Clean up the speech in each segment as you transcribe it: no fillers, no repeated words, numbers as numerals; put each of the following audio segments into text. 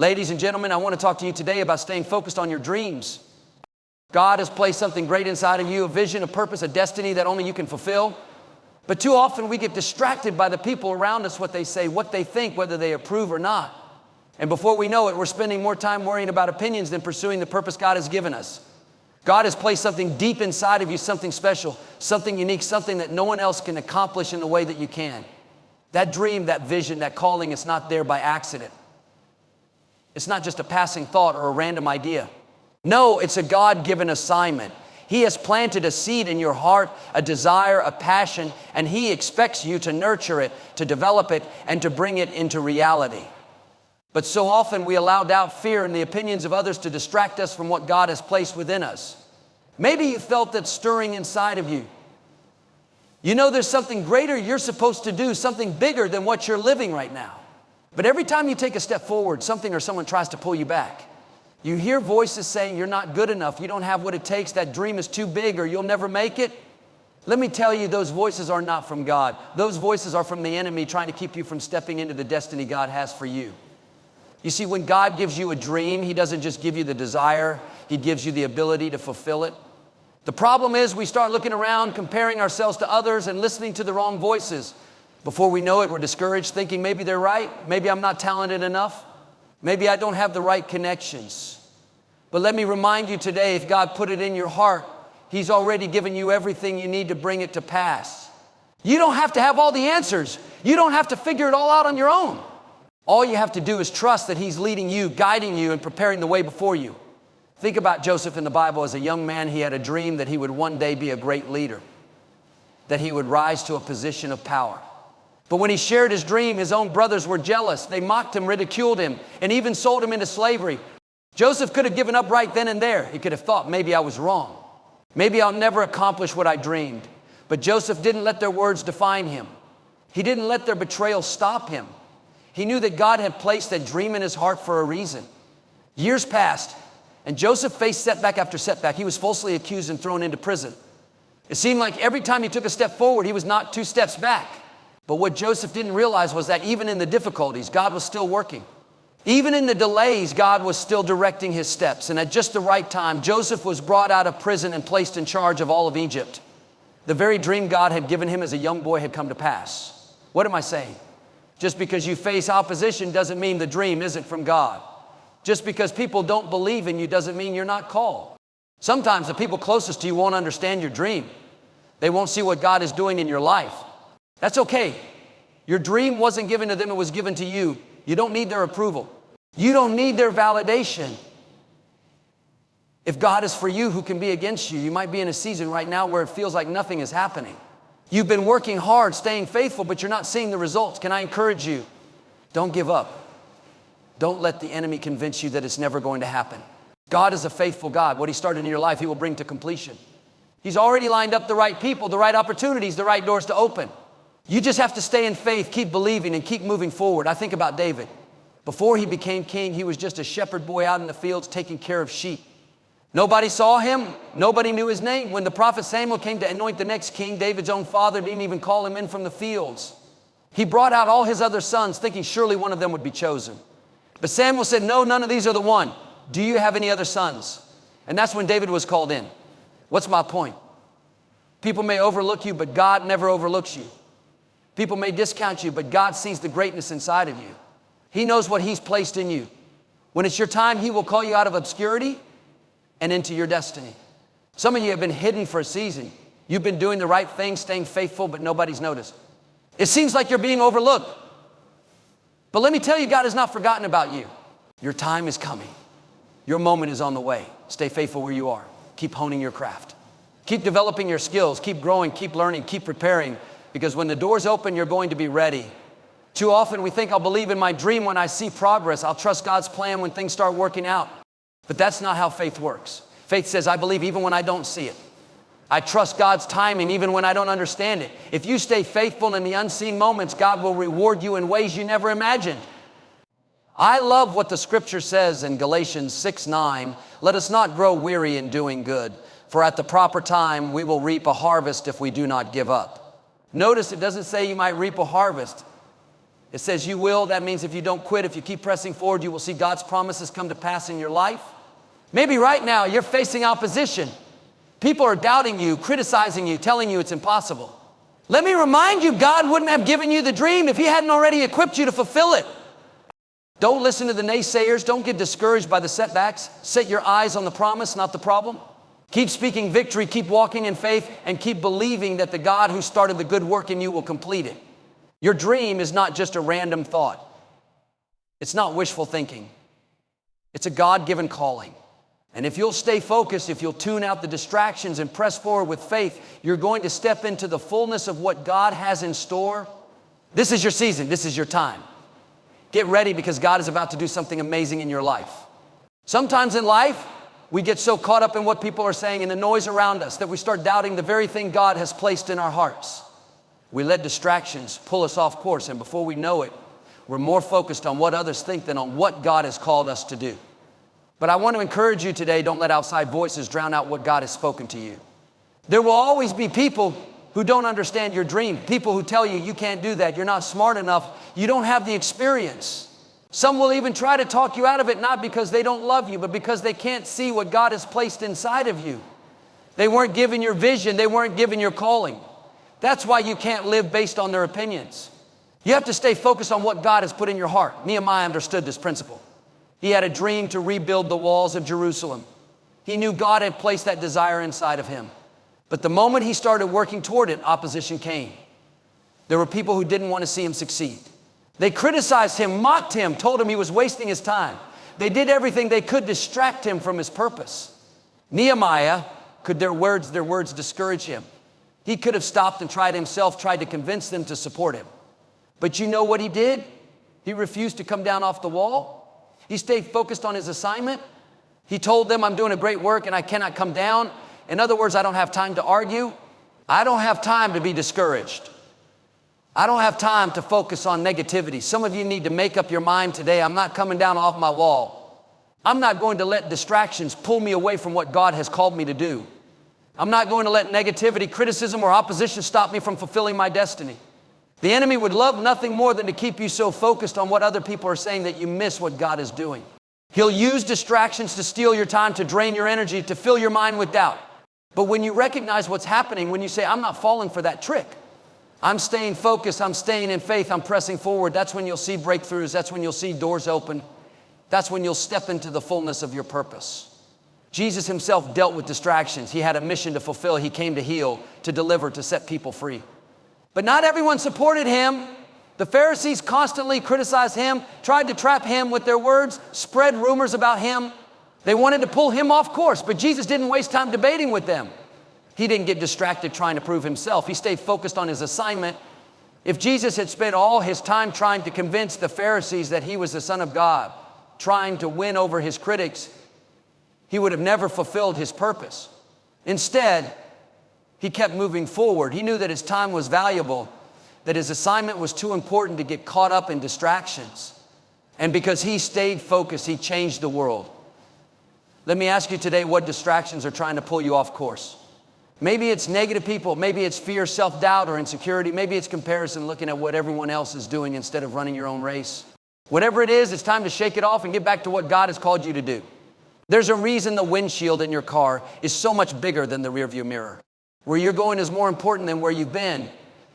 Ladies and gentlemen, I want to talk to you today about staying focused on your dreams. God has placed something great inside of you, a vision, a purpose, a destiny that only you can fulfill. But too often we get distracted by the people around us, what they say, what they think, whether they approve or not. And before we know it, we're spending more time worrying about opinions than pursuing the purpose God has given us. God has placed something deep inside of you, something special, something unique, something that no one else can accomplish in the way that you can. That dream, that vision, that calling, it's not there by accident. It's not just a passing thought or a random idea. No, it's a God-given assignment. He has planted a seed in your heart, a desire, a passion, and He expects you to nurture it, to develop it, and to bring it into reality. But so often we allow doubt, fear, and the opinions of others to distract us from what God has placed within us. Maybe you felt that stirring inside of you. You know there's something greater you're supposed to do, something bigger than what you're living right now. But every time you take a step forward, something or someone tries to pull you back. You hear voices saying you're not good enough, you don't have what it takes, that dream is too big, or you'll never make it. Let me tell you, those voices are not from God. Those voices are from the enemy trying to keep you from stepping into the destiny God has for you. You see, when God gives you a dream, He doesn't just give you the desire, He gives you the ability to fulfill it. The problem is we start looking around, comparing ourselves to others and listening to the wrong voices. Before we know it, we're discouraged, thinking maybe they're right, maybe I'm not talented enough, maybe I don't have the right connections. But let me remind you today, if God put it in your heart, He's already given you everything you need to bring it to pass. You don't have to have all the answers. You don't have to figure it all out on your own. All you have to do is trust that He's leading you, guiding you, and preparing the way before you. Think about Joseph in the Bible. As a young man, he had a dream that he would one day be a great leader, that he would rise to a position of power. But when he shared his dream, his own brothers were jealous. They mocked him, ridiculed him, and even sold him into slavery. Joseph could have given up right then and there. He could have thought, maybe I was wrong. Maybe I'll never accomplish what I dreamed. But Joseph didn't let their words define him. He didn't let their betrayal stop him. He knew that God had placed that dream in his heart for a reason. Years passed, and Joseph faced setback after setback. He was falsely accused and thrown into prison. It seemed like every time he took a step forward, he was knocked 2 steps back. But what Joseph didn't realize was that even in the difficulties, God was still working. Even in the delays, God was still directing his steps. And at just the right time, Joseph was brought out of prison and placed in charge of all of Egypt. The very dream God had given him as a young boy had come to pass. What am I saying? Just because you face opposition doesn't mean the dream isn't from God. Just because people don't believe in you doesn't mean you're not called. Sometimes the people closest to you won't understand your dream. They won't see what God is doing in your life. That's okay. Your dream wasn't given to them, it was given to you. You don't need their approval. You don't need their validation. If God is for you, who can be against you? You might be in a season right now where it feels like nothing is happening. You've been working hard, staying faithful, but you're not seeing the results. Can I encourage you? Don't give up. Don't let the enemy convince you that it's never going to happen. God is a faithful God. What He started in your life, He will bring to completion. He's already lined up the right people, the right opportunities, the right doors to open. You just have to stay in faith, keep believing, and keep moving forward. I think about David. Before he became king, he was just a shepherd boy out in the fields taking care of sheep. Nobody saw him. Nobody knew his name. When the prophet Samuel came to anoint the next king, David's own father didn't even call him in from the fields. He brought out all his other sons, thinking surely one of them would be chosen. But Samuel said, no, none of these are the one. Do you have any other sons? And that's when David was called in. What's my point? People may overlook you, but God never overlooks you. People may discount you, but God sees the greatness inside of you. He knows what He's placed in you. When it's your time, He will call you out of obscurity and into your destiny. Some of you have been hidden for a season. You've been doing the right thing, staying faithful, but nobody's noticed. It seems like you're being overlooked. But let me tell you, God has not forgotten about you. Your time is coming. Your moment is on the way. Stay faithful where you are. Keep honing your craft. Keep developing your skills. Keep growing, keep learning, keep preparing. Because when the doors open, you're going to be ready. Too often we think I'll believe in my dream when I see progress. I'll trust God's plan when things start working out. But that's not how faith works. Faith says, I believe even when I don't see it. I trust God's timing even when I don't understand it. If you stay faithful in the unseen moments, God will reward you in ways you never imagined. I love what the scripture says in Galatians 6:9. Let us not grow weary in doing good, for at the proper time we will reap a harvest if we do not give up. Notice it doesn't say you might reap a harvest. It says you will. That means if you don't quit, if you keep pressing forward, you will see God's promises come to pass in your life. Maybe right now you're facing opposition. People are doubting you, criticizing you, telling you it's impossible. Let me remind you, God wouldn't have given you the dream if He hadn't already equipped you to fulfill it. Don't listen to the naysayers. Don't get discouraged by the setbacks. Set your eyes on the promise, not the problem. Keep speaking victory, keep walking in faith, and keep believing that the God who started the good work in you will complete it. Your dream is not just a random thought. It's not wishful thinking. It's a God-given calling. And if you'll stay focused, if you'll tune out the distractions and press forward with faith, you're going to step into the fullness of what God has in store. This is your season. This is your time. Get ready because God is about to do something amazing in your life. Sometimes in life, we get so caught up in what people are saying and the noise around us that we start doubting the very thing God has placed in our hearts. We let distractions pull us off course, and before we know it, we're more focused on what others think than on what God has called us to do. But I want to encourage you today, don't let outside voices drown out what God has spoken to you. There will always be people who don't understand your dream, people who tell you you can't do that, you're not smart enough, you don't have the experience. Some will even try to talk you out of it, not because they don't love you, but because they can't see what God has placed inside of you. They weren't given your vision, they weren't given your calling. That's why you can't live based on their opinions. You have to stay focused on what God has put in your heart. Nehemiah understood this principle. He had a dream to rebuild the walls of Jerusalem. He knew God had placed that desire inside of him. But the moment he started working toward it, opposition came. There were people who didn't want to see him succeed. They criticized him, mocked him, told him he was wasting his time. They did everything they could distract him from his purpose. Nehemiah, could their words discourage him? He could have stopped and tried to convince them to support him. But you know what he did? He refused to come down off the wall. He stayed focused on his assignment. He told them, I'm doing a great work and I cannot come down. In other words, I don't have time to argue. I don't have time to be discouraged. I don't have time to focus on negativity. Some of you need to make up your mind today. I'm not coming down off my wall. I'm not going to let distractions pull me away from what God has called me to do. I'm not going to let negativity, criticism, or opposition stop me from fulfilling my destiny. The enemy would love nothing more than to keep you so focused on what other people are saying that you miss what God is doing. He'll use distractions to steal your time, to drain your energy, to fill your mind with doubt. But when you recognize what's happening, when you say, I'm not falling for that trick, I'm staying focused, I'm staying in faith, I'm pressing forward, that's when you'll see breakthroughs, that's when you'll see doors open, that's when you'll step into the fullness of your purpose. Jesus himself dealt with distractions. He had a mission to fulfill. He came to heal, to deliver, to set people free. But not everyone supported him. The Pharisees constantly criticized him, tried to trap him with their words, spread rumors about him. They wanted to pull him off course, but Jesus didn't waste time debating with them. He didn't get distracted trying to prove himself. He stayed focused on his assignment. If Jesus had spent all his time trying to convince the Pharisees that he was the Son of God, trying to win over his critics, he would have never fulfilled his purpose. Instead, he kept moving forward. He knew that his time was valuable, that his assignment was too important to get caught up in distractions. And because he stayed focused, he changed the world. Let me ask you today, what distractions are trying to pull you off course? Maybe it's negative people. Maybe it's fear, self-doubt, or insecurity. Maybe it's comparison, looking at what everyone else is doing instead of running your own race. Whatever it is, it's time to shake it off and get back to what God has called you to do. There's a reason the windshield in your car is so much bigger than the rearview mirror. Where you're going is more important than where you've been.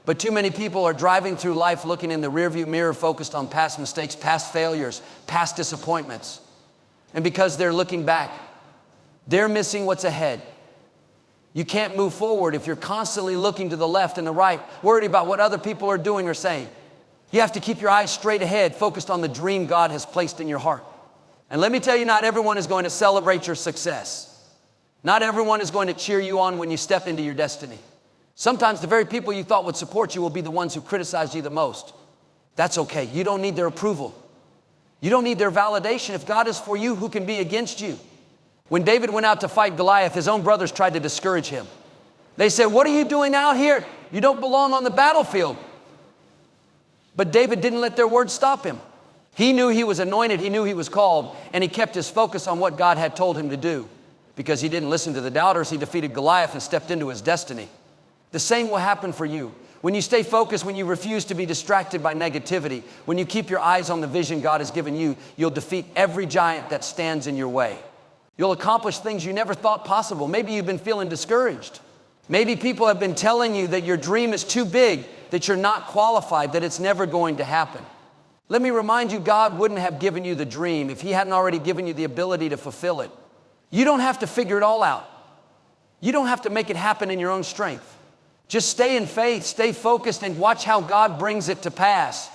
But too many people are driving through life looking in the rearview mirror, focused on past mistakes, past failures, past disappointments. And because they're looking back, they're missing what's ahead. You can't move forward if you're constantly looking to the left and the right, worried about what other people are doing or saying. You have to keep your eyes straight ahead, focused on the dream God has placed in your heart. And let me tell you, not everyone is going to celebrate your success. Not everyone is going to cheer you on when you step into your destiny. Sometimes the very people you thought would support you will be the ones who criticize you the most. That's okay. You don't need their approval. You don't need their validation. If God is for you, who can be against you? When David went out to fight Goliath, his own brothers tried to discourage him. They said, what are you doing out here? You don't belong on the battlefield. But David didn't let their words stop him. He knew he was anointed, he knew he was called, and he kept his focus on what God had told him to do. Because he didn't listen to the doubters, he defeated Goliath and stepped into his destiny. The same will happen for you. When you stay focused, when you refuse to be distracted by negativity, when you keep your eyes on the vision God has given you, you'll defeat every giant that stands in your way. You'll accomplish things you never thought possible. Maybe you've been feeling discouraged. Maybe people have been telling you that your dream is too big, that you're not qualified, that it's never going to happen. Let me remind you, God wouldn't have given you the dream if He hadn't already given you the ability to fulfill it. You don't have to figure it all out. You don't have to make it happen in your own strength. Just stay in faith, stay focused, and watch how God brings it to pass.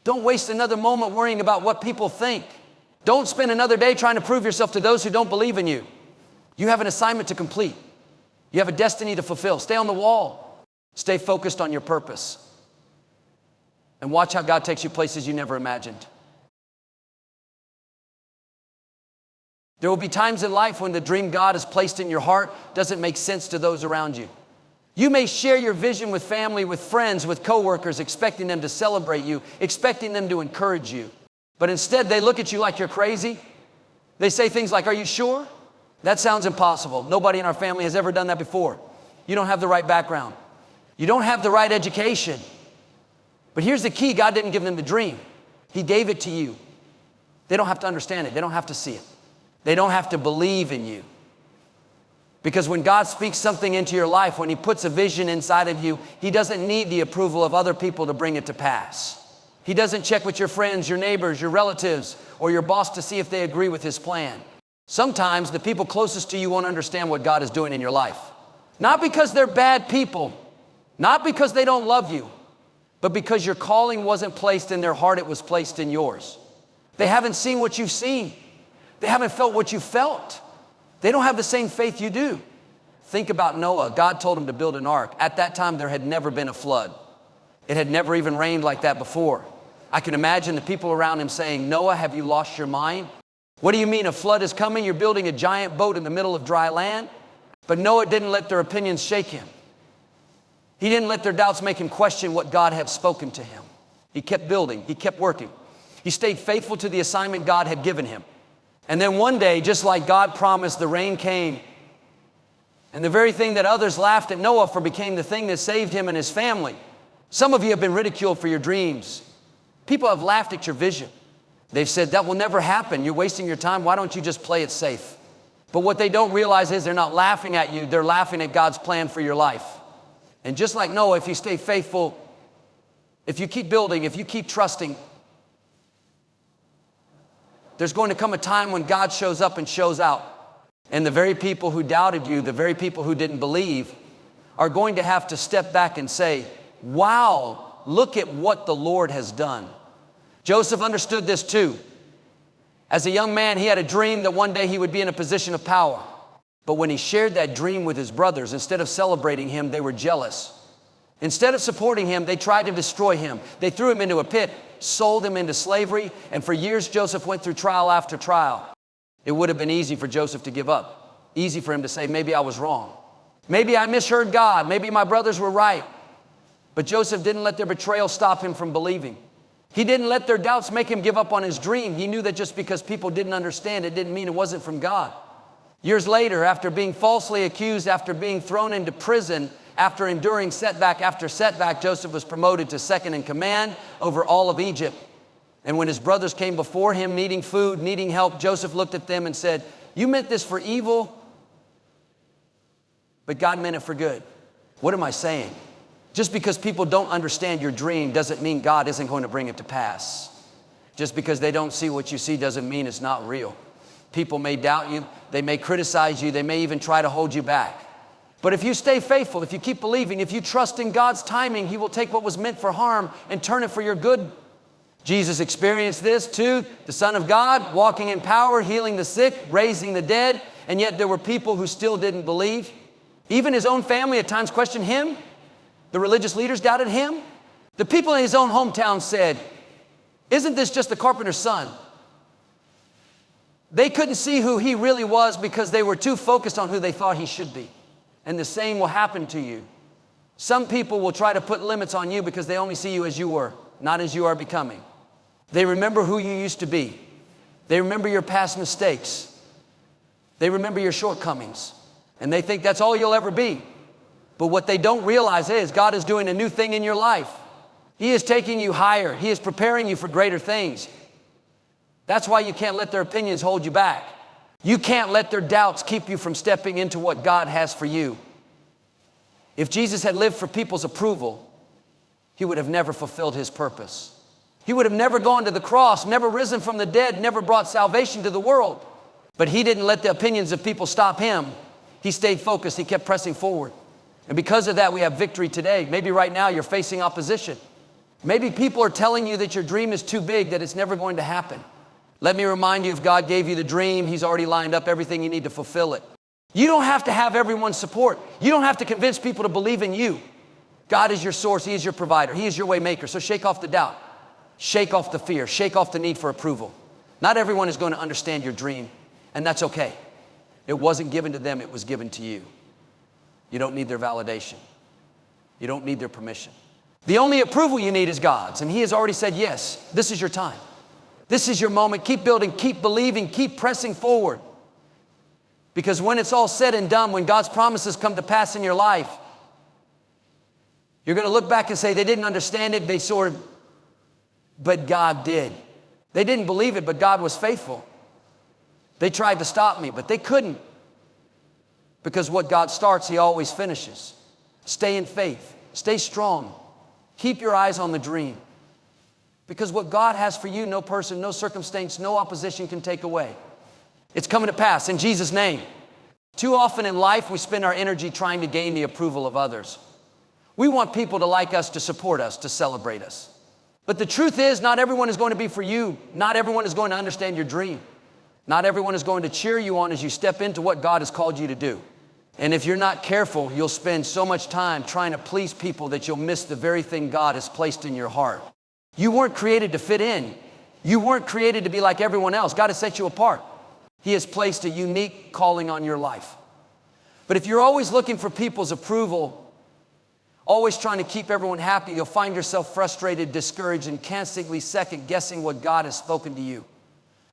Don't waste another moment worrying about what people think. Don't spend another day trying to prove yourself to those who don't believe in you. You have an assignment to complete. You have a destiny to fulfill. Stay on the wall. Stay focused on your purpose. And watch how God takes you places you never imagined. There will be times in life when the dream God has placed in your heart doesn't make sense to those around you. You may share your vision with family, with friends, with coworkers, expecting them to celebrate you, expecting them to encourage you. But instead, they look at you like you're crazy. They say things like, "Are you sure? That sounds impossible. Nobody in our family has ever done that before. You don't have the right background. You don't have the right education." But here's the key. God didn't give them the dream. He gave it to you. They don't have to understand it. They don't have to see it. They don't have to believe in you. Because when God speaks something into your life, when He puts a vision inside of you, He doesn't need the approval of other people to bring it to pass. He doesn't check with your friends, your neighbors, your relatives, or your boss to see if they agree with His plan. Sometimes the people closest to you won't understand what God is doing in your life. Not because they're bad people, not because they don't love you, but because your calling wasn't placed in their heart, it was placed in yours. They haven't seen what you've seen. They haven't felt what you felt. They don't have the same faith you do. Think about Noah. God told him to build an ark. At that time, there had never been a flood. It had never even rained like that before. I can imagine the people around him saying, "Noah, have you lost your mind? What do you mean a flood is coming? You're building a giant boat in the middle of dry land." But Noah didn't let their opinions shake him. He didn't let their doubts make him question what God had spoken to him. He kept building. He kept working. He stayed faithful to the assignment God had given him. And then one day, just like God promised, the rain came. And the very thing that others laughed at Noah for became the thing that saved him and his family. Some of you have been ridiculed for your dreams. People have laughed at your vision. They've said, "That will never happen. You're wasting your time. Why don't you just play it safe?" But what they don't realize is they're not laughing at you. They're laughing at God's plan for your life. And just like Noah, if you stay faithful, if you keep building, if you keep trusting, there's going to come a time when God shows up and shows out. And the very people who doubted you, the very people who didn't believe, are going to have to step back and say, "Wow, look at what the Lord has done." Joseph understood this too. As a young man, he had a dream that one day he would be in a position of power. But when he shared that dream with his brothers, instead of celebrating him, they were jealous. Instead of supporting him, they tried to destroy him. They threw him into a pit, sold him into slavery, and for years Joseph went through trial after trial. It would have been easy for Joseph to give up. Easy for him to say, "Maybe I was wrong. Maybe I misheard God. Maybe my brothers were right." But Joseph didn't let their betrayal stop him from believing. He didn't let their doubts make him give up on his dream. He knew that just because people didn't understand, it didn't mean it wasn't from God. Years later, after being falsely accused, after being thrown into prison, after enduring setback after setback, Joseph was promoted to second in command over all of Egypt. And when his brothers came before him needing food, needing help, Joseph looked at them and said, "You meant this for evil, but God meant it for good." What am I saying? Just because people don't understand your dream doesn't mean God isn't going to bring it to pass. Just because they don't see what you see doesn't mean it's not real. People may doubt you. They may criticize you. They may even try to hold you back. But if you stay faithful, if you keep believing, if you trust in God's timing, He will take what was meant for harm and turn it for your good. Jesus experienced this too, the Son of God, walking in power, healing the sick, raising the dead, and yet there were people who still didn't believe. Even His own family at times questioned Him. The religious leaders doubted Him. The people in His own hometown said, "Isn't this just the carpenter's son?" They couldn't see who He really was because they were too focused on who they thought He should be. And the same will happen to you. Some people will try to put limits on you because they only see you as you were, not as you are becoming. They remember who you used to be. They remember your past mistakes. They remember your shortcomings. And they think that's all you'll ever be. But what they don't realize is God is doing a new thing in your life. He is taking you higher. He is preparing you for greater things. That's why you can't let their opinions hold you back. You can't let their doubts keep you from stepping into what God has for you. If Jesus had lived for people's approval, he would have never fulfilled his purpose. He would have never gone to the cross, never risen from the dead, never brought salvation to the world. But he didn't let the opinions of people stop him. He stayed focused. He kept pressing forward. And because of that, we have victory today. Maybe right now you're facing opposition. Maybe people are telling you that your dream is too big, that it's never going to happen. Let me remind you, if God gave you the dream, he's already lined up everything you need to fulfill it. You don't have to have everyone's support. You don't have to convince people to believe in you. God is your source. He is your provider. He is your way maker. So shake off the doubt. Shake off the fear. Shake off the need for approval. Not everyone is going to understand your dream, and that's okay. It wasn't given to them. It was given to you. You don't need their validation. You don't need their permission. The only approval you need is God's, and he has already said, yes, this is your time. This is your moment. Keep building, keep believing, keep pressing forward. Because when it's all said and done, when God's promises come to pass in your life, you're going to look back and say, they didn't understand it, but God did. They didn't believe it, but God was faithful. They tried to stop me, but they couldn't. Because what God starts, he always finishes. Stay in faith. Stay strong. Keep your eyes on the dream. Because what God has for you, no person, no circumstance, no opposition can take away. It's coming to pass in Jesus' name. Too often in life, we spend our energy trying to gain the approval of others. We want people to like us, to support us, to celebrate us. But the truth is, not everyone is going to be for you. Not everyone is going to understand your dream. Not everyone is going to cheer you on as you step into what God has called you to do. And if you're not careful, you'll spend so much time trying to please people that you'll miss the very thing God has placed in your heart. You weren't created to fit in. You weren't created to be like everyone else. God has set you apart. He has placed a unique calling on your life. But if you're always looking for people's approval, always trying to keep everyone happy, you'll find yourself frustrated, discouraged, and constantly second-guessing what God has spoken to you.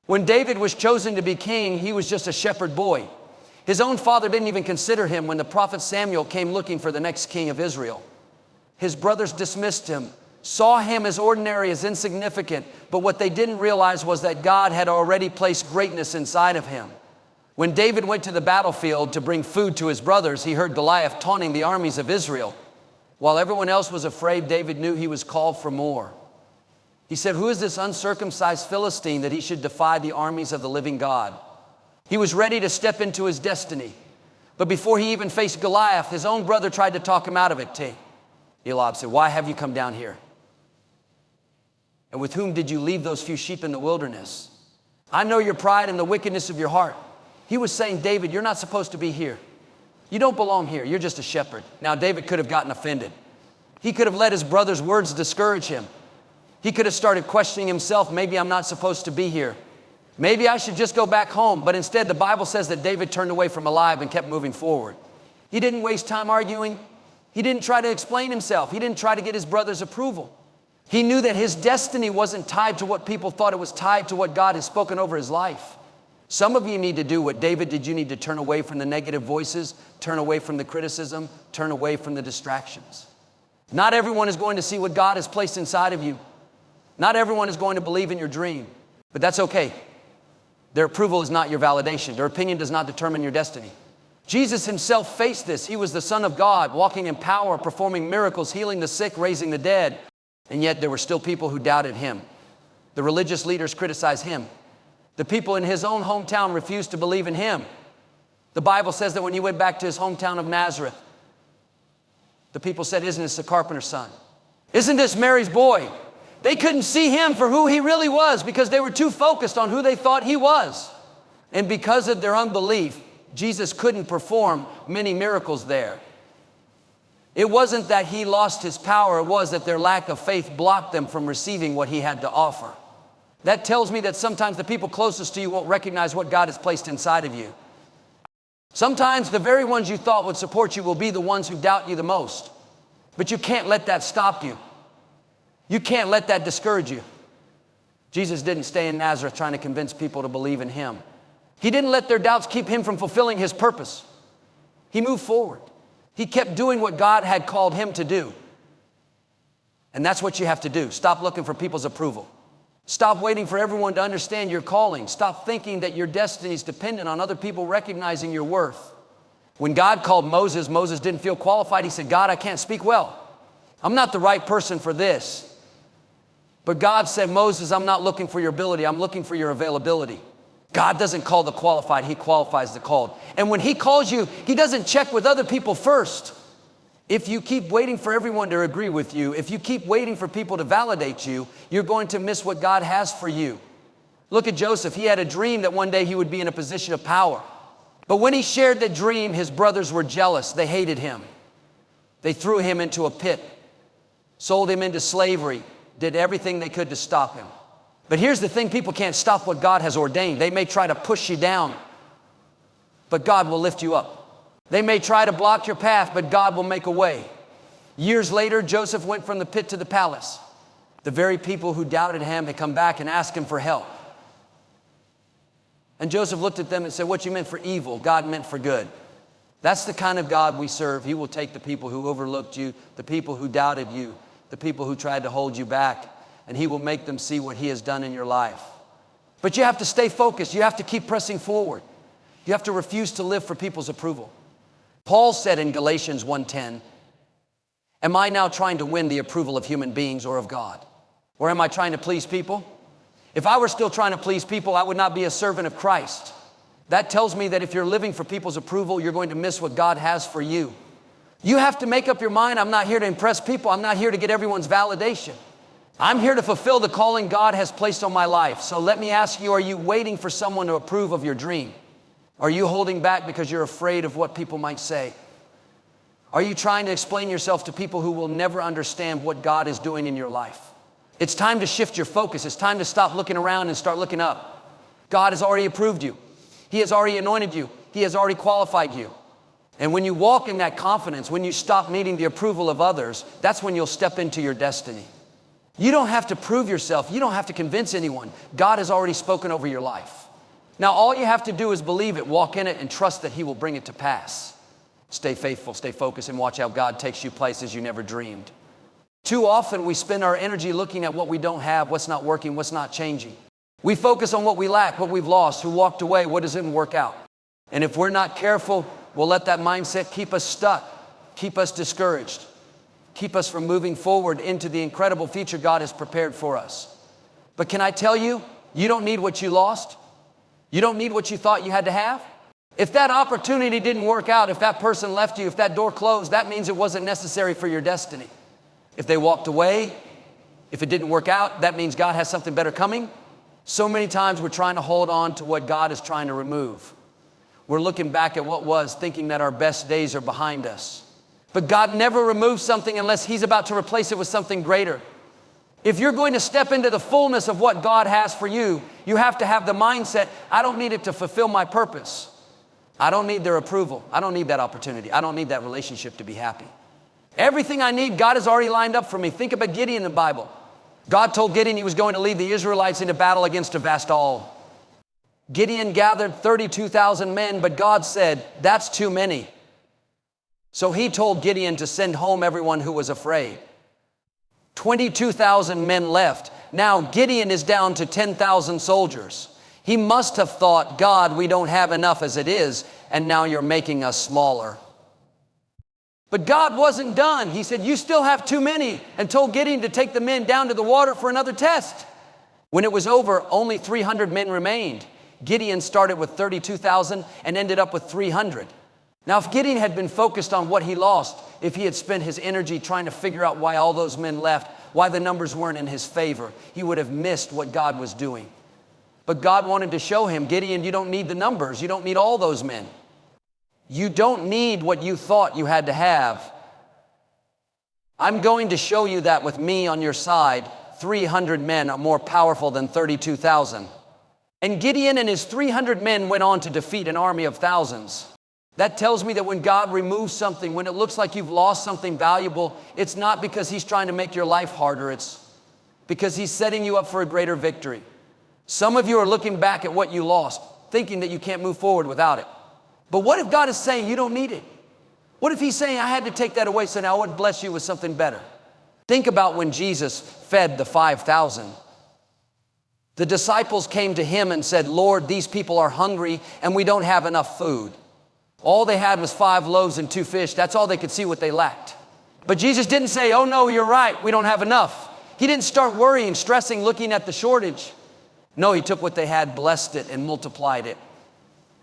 When David was chosen to be king, he was just a shepherd boy. His own father didn't even consider him when the prophet Samuel came looking for the next king of Israel. His brothers dismissed him, saw him as ordinary, as insignificant, but what they didn't realize was that God had already placed greatness inside of him. When David went to the battlefield to bring food to his brothers, he heard Goliath taunting the armies of Israel. While everyone else was afraid, David knew he was called for more. He said, "Who is this uncircumcised Philistine that he should defy the armies of the living God?" He was ready to step into his destiny. But before he even faced Goliath, his own brother tried to talk him out of it. Eliab said, "Why have you come down here? And with whom did you leave those few sheep in the wilderness? I know your pride and the wickedness of your heart." He was saying, David, you're not supposed to be here. You don't belong here. You're just a shepherd. Now, David could have gotten offended. He could have let his brother's words discourage him. He could have started questioning himself. Maybe I'm not supposed to be here. Maybe I should just go back home. But instead, the Bible says that David turned away from Eliab and kept moving forward. He didn't waste time arguing. He didn't try to explain himself. He didn't try to get his brother's approval. He knew that his destiny wasn't tied to what people thought. It was tied to what God has spoken over his life. Some of you need to do what David did. You need to turn away from the negative voices, turn away from the criticism, turn away from the distractions. Not everyone is going to see what God has placed inside of you. Not everyone is going to believe in your dream, but that's okay. Their approval is not your validation. Their opinion does not determine your destiny. Jesus himself faced this. He was the Son of God, walking in power, performing miracles, healing the sick, raising the dead. And yet there were still people who doubted him. The religious leaders criticized him. The people in his own hometown refused to believe in him. The Bible says that when he went back to his hometown of Nazareth, the people said, "Isn't this the carpenter's son? Isn't this Mary's boy?" They couldn't see him for who he really was because they were too focused on who they thought he was. And because of their unbelief, Jesus couldn't perform many miracles there. It wasn't that he lost his power. It was that their lack of faith blocked them from receiving what he had to offer. That tells me that sometimes the people closest to you won't recognize what God has placed inside of you. Sometimes the very ones you thought would support you will be the ones who doubt you the most. But you can't let that stop you. You can't let that discourage you. Jesus didn't stay in Nazareth trying to convince people to believe in him. He didn't let their doubts keep him from fulfilling his purpose. He moved forward. He kept doing what God had called him to do. And that's what you have to do. Stop looking for people's approval. Stop waiting for everyone to understand your calling. Stop thinking that your destiny is dependent on other people recognizing your worth. When God called Moses, Moses didn't feel qualified. He said, God, I can't speak well. I'm not the right person for this. But God said, Moses, I'm not looking for your ability. I'm looking for your availability. God doesn't call the qualified. He qualifies the called. And when he calls you, he doesn't check with other people first. If you keep waiting for everyone to agree with you, if you keep waiting for people to validate you, you're going to miss what God has for you. Look at Joseph. He had a dream that one day he would be in a position of power. But when he shared the dream, his brothers were jealous. They hated him. They threw him into a pit, sold him into slavery, did everything they could to stop him. But here's the thing, people can't stop what God has ordained. They may try to push you down, but God will lift you up. They may try to block your path, but God will make a way. Years later, Joseph went from the pit to the palace. The very people who doubted him had come back and asked him for help. And Joseph looked at them and said, what you meant for evil, God meant for good. That's the kind of God we serve. He will take the people who overlooked you, the people who doubted you, the people who tried to hold you back, and he will make them see what he has done in your life. But you have to stay focused. You have to keep pressing forward. You have to refuse to live for people's approval. Paul said in Galatians 1:10, am I now trying to win the approval of human beings or of God? Or am I trying to please people? If I were still trying to please people, I would not be a servant of Christ. That tells me that if you're living for people's approval, you're going to miss what God has for you. You have to make up your mind, I'm not here to impress people. I'm not here to get everyone's validation. I'm here to fulfill the calling God has placed on my life. So let me ask you, are you waiting for someone to approve of your dream? Are you holding back because you're afraid of what people might say? Are you trying to explain yourself to people who will never understand what God is doing in your life? It's time to shift your focus. It's time to stop looking around and start looking up. God has already approved you. He has already anointed you. He has already qualified you. And when you walk in that confidence, when you stop needing the approval of others, that's when you'll step into your destiny. You don't have to prove yourself. You don't have to convince anyone. God has already spoken over your life. Now, all you have to do is believe it, walk in it, and trust that he will bring it to pass. Stay faithful, stay focused, and watch how God takes you places you never dreamed. Too often, we spend our energy looking at what we don't have, what's not working, what's not changing. We focus on what we lack, what we've lost, who walked away, what doesn't work out. And if we're not careful, we'll let that mindset keep us stuck, keep us discouraged, keep us from moving forward into the incredible future God has prepared for us. But can I tell you, you don't need what you lost. You don't need what you thought you had to have. If that opportunity didn't work out, if that person left you, if that door closed, that means it wasn't necessary for your destiny. If they walked away, if it didn't work out, that means God has something better coming. So many times we're trying to hold on to what God is trying to remove. We're looking back at what was, thinking that our best days are behind us. But God never removes something unless he's about to replace it with something greater. If you're going to step into the fullness of what God has for you, you have to have the mindset, I don't need it to fulfill my purpose. I don't need their approval. I don't need that opportunity. I don't need that relationship to be happy. Everything I need, God has already lined up for me. Think about Gideon in the Bible. God told Gideon he was going to lead the Israelites into battle against a vast all. Gideon gathered 32,000 men, but God said, that's too many. So he told Gideon to send home everyone who was afraid. 22,000 men left. Now Gideon is down to 10,000 soldiers. He must have thought, God, we don't have enough as it is, and now you're making us smaller. But God wasn't done. He said, you still have too many, and told Gideon to take the men down to the water for another test. When it was over, only 300 men remained. Gideon started with 32,000 and ended up with 300. Now, if Gideon had been focused on what he lost, if he had spent his energy trying to figure out why all those men left, why the numbers weren't in his favor, he would have missed what God was doing. But God wanted to show him, Gideon, you don't need the numbers. You don't need all those men. You don't need what you thought you had to have. I'm going to show you that with me on your side, 300 men are more powerful than 32,000. And Gideon and his 300 men went on to defeat an army of thousands. That tells me that when God removes something, when it looks like you've lost something valuable, it's not because he's trying to make your life harder. It's because he's setting you up for a greater victory. Some of you are looking back at what you lost, thinking that you can't move forward without it. But what if God is saying you don't need it? What if he's saying, I had to take that away so now I would bless you with something better? Think about when Jesus fed the 5,000. The disciples came to him and said, Lord, these people are hungry and we don't have enough food. All they had was 5 loaves and 2 fish. That's all they could see what they lacked. But Jesus didn't say, oh no, you're right, we don't have enough. He didn't start worrying, stressing, looking at the shortage. No, he took what they had, blessed it, and multiplied it.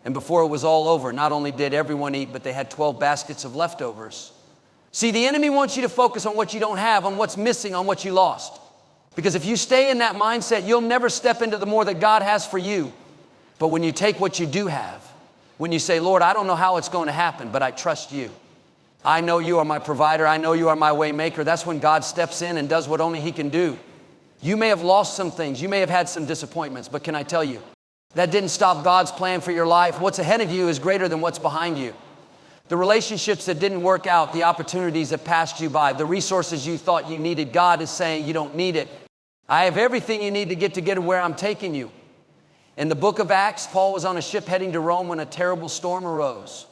And before it was all over, not only did everyone eat, but they had 12 baskets of leftovers. See, the enemy wants you to focus on what you don't have, on what's missing, on what you lost. Because if you stay in that mindset, you'll never step into the more that God has for you. But when you take what you do have, when you say, Lord, I don't know how it's going to happen, but I trust you. I know you are my provider. I know you are my way maker. That's when God steps in and does what only he can do. You may have lost some things. You may have had some disappointments, but can I tell you, that didn't stop God's plan for your life. What's ahead of you is greater than what's behind you. The relationships that didn't work out, the opportunities that passed you by, the resources you thought you needed, God is saying you don't need it. I have everything you need to get to where I'm taking you. In the book of Acts, Paul was on a ship heading to Rome when a terrible storm arose.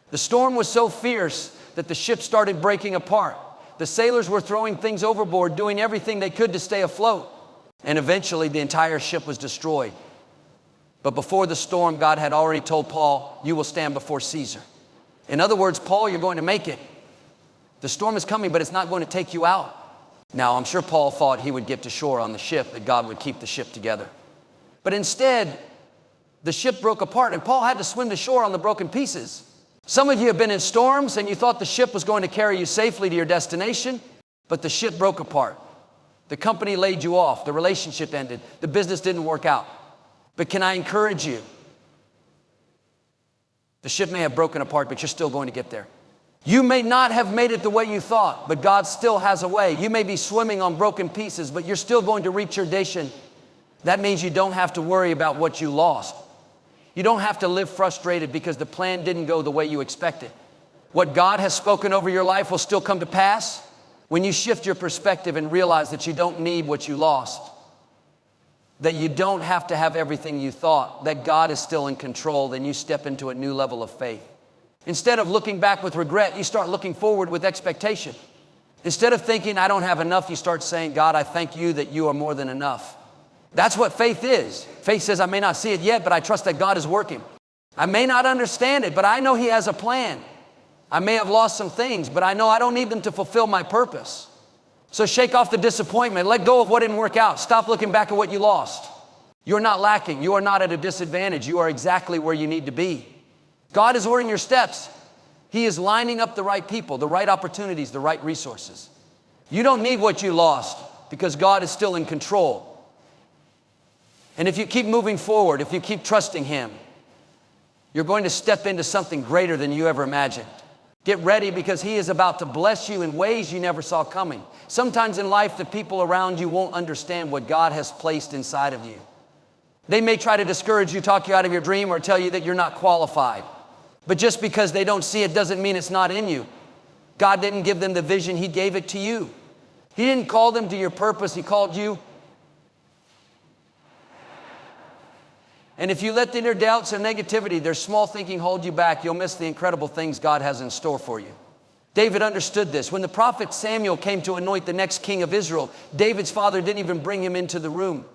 The storm was so fierce that the ship started breaking apart. The sailors were throwing things overboard, doing everything they could to stay afloat. And eventually the entire ship was destroyed. But before the storm, God had already told Paul, you will stand before Caesar. In other words, Paul, you're going to make it. The storm is coming, but it's not going to take you out. Now, I'm sure Paul thought he would get to shore on the ship, that God would keep the ship together. But instead, the ship broke apart, and Paul had to swim to shore on the broken pieces. Some of you have been in storms, and you thought the ship was going to carry you safely to your destination, but the ship broke apart. The company laid you off. The relationship ended. The business didn't work out. But can I encourage you? The ship may have broken apart, but you're still going to get there. You may not have made it the way you thought, but God still has a way. You may be swimming on broken pieces, but you're still going to reach your destination. That means you don't have to worry about what you lost. You don't have to live frustrated because the plan didn't go the way you expected. What God has spoken over your life will still come to pass when you shift your perspective and realize that you don't need what you lost, that you don't have to have everything you thought, that God is still in control. Then you step into a new level of faith. Instead of looking back with regret, you start looking forward with expectation. Instead of thinking, I don't have enough, you start saying, God, I thank you that you are more than enough. That's what faith is. Faith says, I may not see it yet, but I trust that God is working. I may not understand it, but I know he has a plan. I may have lost some things, but I know I don't need them to fulfill my purpose. So shake off the disappointment. Let go of what didn't work out. Stop looking back at what you lost. You're not lacking. You are not at a disadvantage. You are exactly where you need to be. God is ordering your steps. He is lining up the right people, the right opportunities, the right resources. You don't need what you lost because God is still in control. And if you keep moving forward, if you keep trusting him, you're going to step into something greater than you ever imagined. Get ready because he is about to bless you in ways you never saw coming. Sometimes in life, the people around you won't understand what God has placed inside of you. They may try to discourage you, talk you out of your dream, or tell you that you're not qualified. But just because they don't see it doesn't mean it's not in you. God didn't give them the vision. He gave it to you. He didn't call them to your purpose. He called you. And if you let their doubts and negativity, their small thinking hold you back, you'll miss the incredible things God has in store for you. David understood this. When the prophet Samuel came to anoint the next king of Israel, David's father didn't even bring him into the room.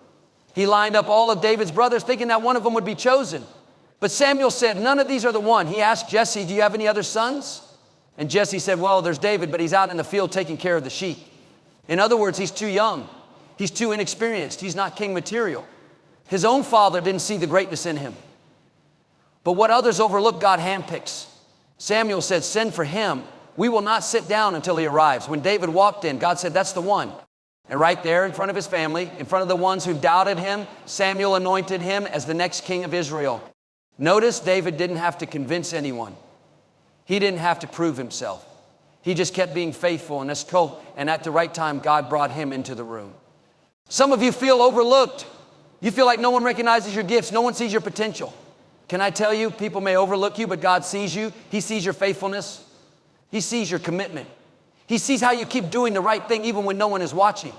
He lined up all of David's brothers thinking that one of them would be chosen. But Samuel said, none of these are the one. He asked Jesse, do you have any other sons? And Jesse said, well, there's David, but he's out in the field taking care of the sheep. In other words, he's too young. He's too inexperienced. He's not king material. His own father didn't see the greatness in him. But what others overlook, God handpicks. Samuel said, send for him. We will not sit down until he arrives. When David walked in, God said, that's the one. And right there in front of his family, in front of the ones who doubted him, Samuel anointed him as the next king of Israel. Notice David didn't have to convince anyone. He didn't have to prove himself. He just kept being faithful, and at the right time, God brought him into the room. Some of you feel overlooked. You feel like no one recognizes your gifts. No one sees your potential. Can I tell you, people may overlook you, but God sees you. He sees your faithfulness. He sees your commitment. He sees how you keep doing the right thing even when no one is watching.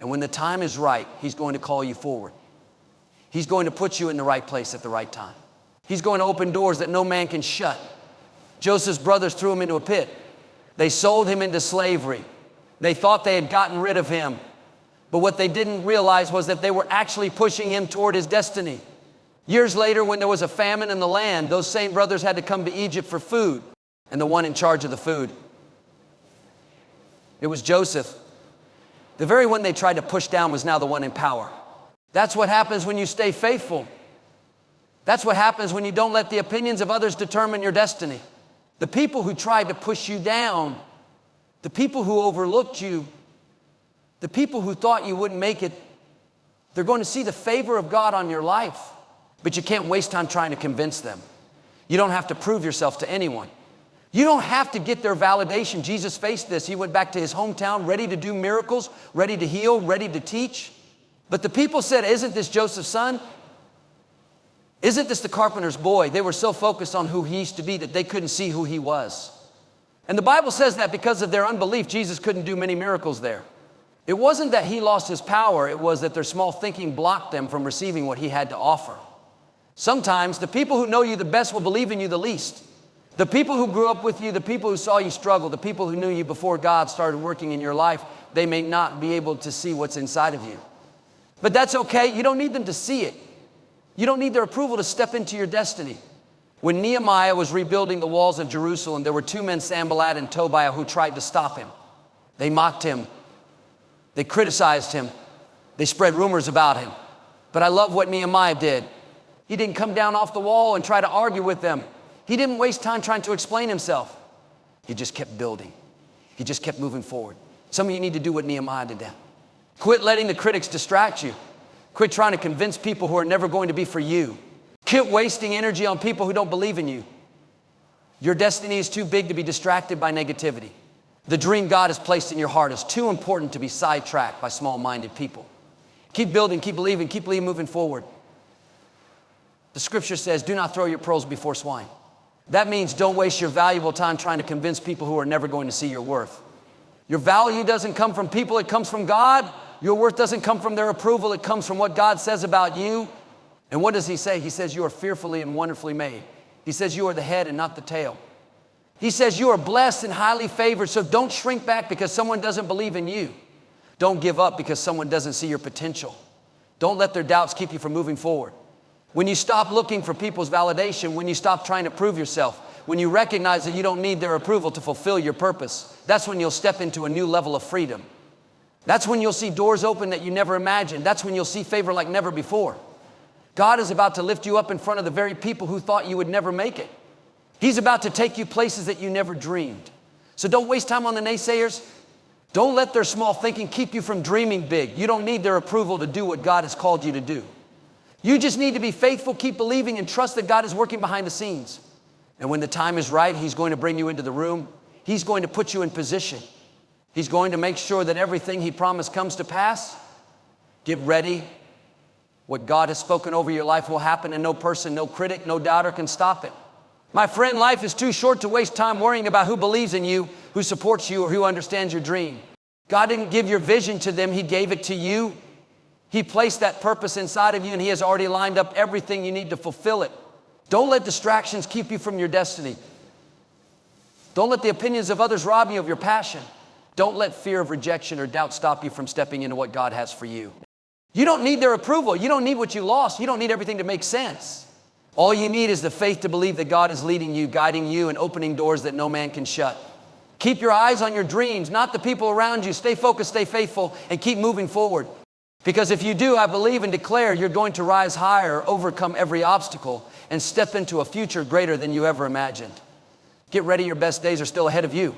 And when the time is right, he's going to call you forward. He's going to put you in the right place at the right time. He's going to open doors that no man can shut. Joseph's brothers threw him into a pit. They sold him into slavery. They thought they had gotten rid of him. But what they didn't realize was that they were actually pushing him toward his destiny. Years later, when there was a famine in the land, those same brothers had to come to Egypt for food. And the one in charge of the food, it was Joseph. The very one they tried to push down was now the one in power. That's what happens when you stay faithful. That's what happens when you don't let the opinions of others determine your destiny. The people who tried to push you down, the people who overlooked you, the people who thought you wouldn't make it, they're going to see the favor of God on your life. But you can't waste time trying to convince them. You don't have to prove yourself to anyone. You don't have to get their validation. Jesus faced this. He went back to his hometown ready to do miracles, ready to heal, ready to teach. But the people said, isn't this Joseph's son? Isn't this the carpenter's boy? They were so focused on who he used to be that they couldn't see who he was. And the Bible says that because of their unbelief, Jesus couldn't do many miracles there. It wasn't that he lost his power. It was that their small thinking blocked them from receiving what he had to offer. Sometimes the people who know you the best will believe in you the least. The people who grew up with you, the people who saw you struggle, the people who knew you before God started working in your life, they may not be able to see what's inside of you. But that's okay. You don't need them to see it. You don't need their approval to step into your destiny. When Nehemiah was rebuilding the walls of Jerusalem, there were two men, Sanballat and Tobiah, who tried to stop him. They mocked him. They criticized him. They spread rumors about him. But I love what Nehemiah did. He didn't come down off the wall and try to argue with them. He didn't waste time trying to explain himself. He just kept building. He just kept moving forward. Some of you need to do what Nehemiah did. Quit letting the critics distract you. Quit trying to convince people who are never going to be for you. Quit wasting energy on people who don't believe in you. Your destiny is too big to be distracted by negativity. The dream God has placed in your heart is too important to be sidetracked by small-minded people. Keep building, keep believing, moving forward. The scripture says, do not throw your pearls before swine. That means don't waste your valuable time trying to convince people who are never going to see your worth. Your value doesn't come from people, it comes from God. Your worth doesn't come from their approval, it comes from what God says about you. And what does he say? He says you are fearfully and wonderfully made. He says you are the head and not the tail. He says you are blessed and highly favored, so don't shrink back because someone doesn't believe in you. Don't give up because someone doesn't see your potential. Don't let their doubts keep you from moving forward. When you stop looking for people's validation, when you stop trying to prove yourself, when you recognize that you don't need their approval to fulfill your purpose, that's when you'll step into a new level of freedom. That's when you'll see doors open that you never imagined. That's when you'll see favor like never before. God is about to lift you up in front of the very people who thought you would never make it. He's about to take you places that you never dreamed. So don't waste time on the naysayers. Don't let their small thinking keep you from dreaming big. You don't need their approval to do what God has called you to do. You just need to be faithful, keep believing, and trust that God is working behind the scenes. And when the time is right, he's going to bring you into the room. He's going to put you in position. He's going to make sure that everything he promised comes to pass. Get ready. What God has spoken over your life will happen, and no person, no critic, no doubter can stop it. My friend, life is too short to waste time worrying about who believes in you, who supports you, or who understands your dream. God didn't give your vision to them. He gave it to you. He placed that purpose inside of you, and he has already lined up everything you need to fulfill it. Don't let distractions keep you from your destiny. Don't let the opinions of others rob you of your passion. Don't let fear of rejection or doubt stop you from stepping into what God has for you. You don't need their approval. You don't need what you lost. You don't need everything to make sense. All you need is the faith to believe that God is leading you, guiding you, and opening doors that no man can shut. Keep your eyes on your dreams, not the people around you. Stay focused, stay faithful, and keep moving forward. Because if you do, I believe and declare you're going to rise higher, overcome every obstacle, and step into a future greater than you ever imagined. Get ready, your best days are still ahead of you.